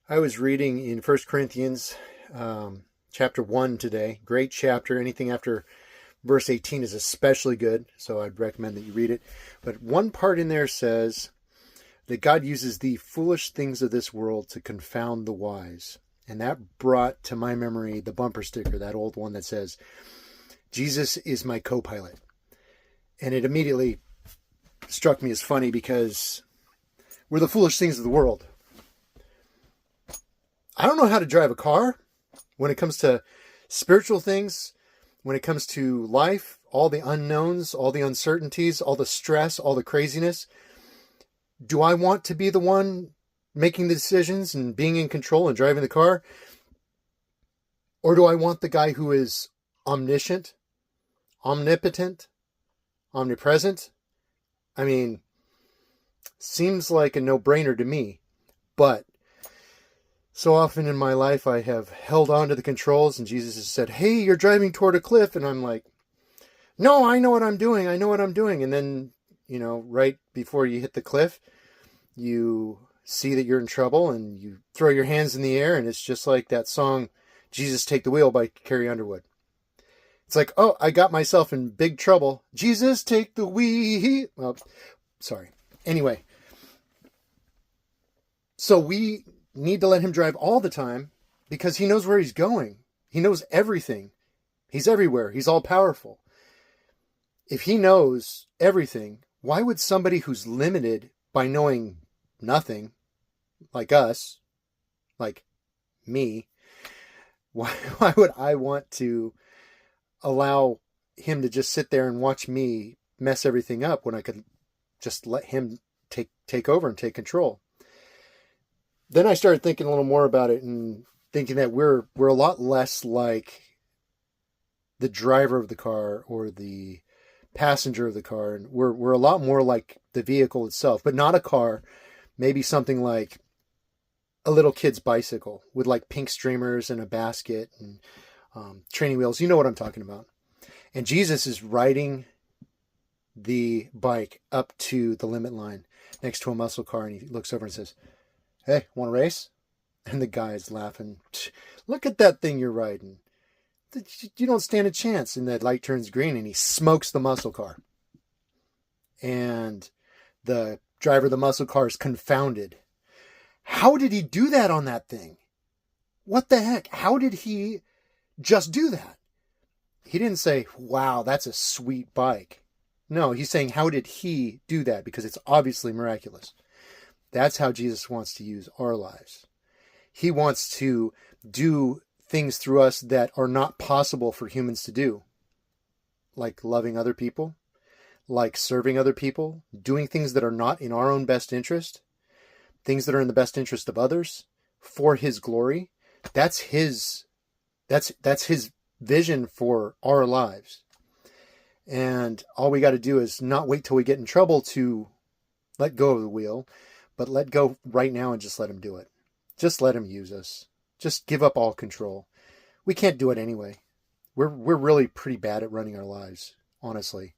I was reading in First Corinthians chapter 1 today. Great chapter. Anything after verse 18 is especially good, so I'd recommend that you read it. But one part in there says that God uses the foolish things of this world to confound the wise. And that brought to my memory the bumper sticker, that old one that says, Jesus is my co-pilot. And it immediately struck me as funny because we're the foolish things of the world. I don't know how to drive a car when it comes to spiritual things, when it comes to life, all the unknowns, all the uncertainties, all the stress, all the craziness. Do I want to be the one making the decisions and being in control and driving the car? Or do I want the guy who is omniscient, omnipotent, omnipresent? I mean, seems like a no-brainer to me, but so often in my life, I have held on to the controls and Jesus has said, hey, you're driving toward a cliff. And I'm like, no, I know what I'm doing. I know what I'm doing. And then, right before you hit the cliff, you see that you're in trouble and you throw your hands in the air. And it's just like that song, Jesus Take the Wheel by Carrie Underwood. It's like, oh, I got myself in big trouble. Jesus take the wheel. Well, sorry. Anyway, so we need to let him drive all the time because he knows where he's going. He knows everything. He's everywhere. He's all powerful. If he knows everything, why would somebody who's limited by knowing nothing, like us, like me, why would I want to allow him to just sit there and watch me mess everything up when I could just let him take over and take control? Then I started thinking a little more about it and thinking that we're a lot less like the driver of the car or the passenger of the car, and we're a lot more like the vehicle itself, but not a car. Maybe something like a little kid's bicycle with like pink streamers and a basket and training wheels. You know what I'm talking about. And Jesus is riding the bike up to the limit line next to a muscle car, and he looks over and says, hey, want to race? And the guy's laughing. Look at that thing you're riding. You don't stand a chance. And that light turns green and he smokes the muscle car. And the driver of the muscle car is confounded. How did he do that on that thing? What the heck? How did he just do that? He didn't say, wow, that's a sweet bike. No, he's saying, how did he do that? Because it's obviously miraculous. That's how Jesus wants to use our lives. He wants to do things through us that are not possible for humans to do. Like loving other people, like serving other people, doing things that are not in our own best interest, things that are in the best interest of others for his glory. That's his vision for our lives. And all we got to do is not wait till we get in trouble to let go of the wheel, but let go right now and just let him do it. Just let him use us. Just give up all control. We can't do it anyway. We're really pretty bad at running our lives, honestly.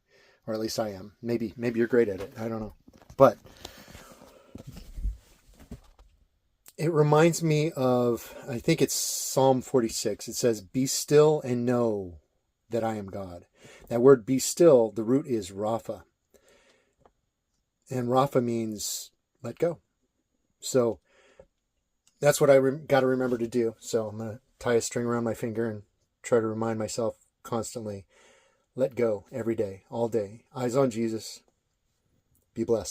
Or at least I am. Maybe you're great at it. I don't know. But it reminds me of, I think it's Psalm 46. It says, be still and know that I am God. That word be still, the root is Rapha. And Rapha means let go. So that's what I got to remember to do. So I'm going to tie a string around my finger and try to remind myself constantly, let go every day, all day. Eyes on Jesus. Be blessed.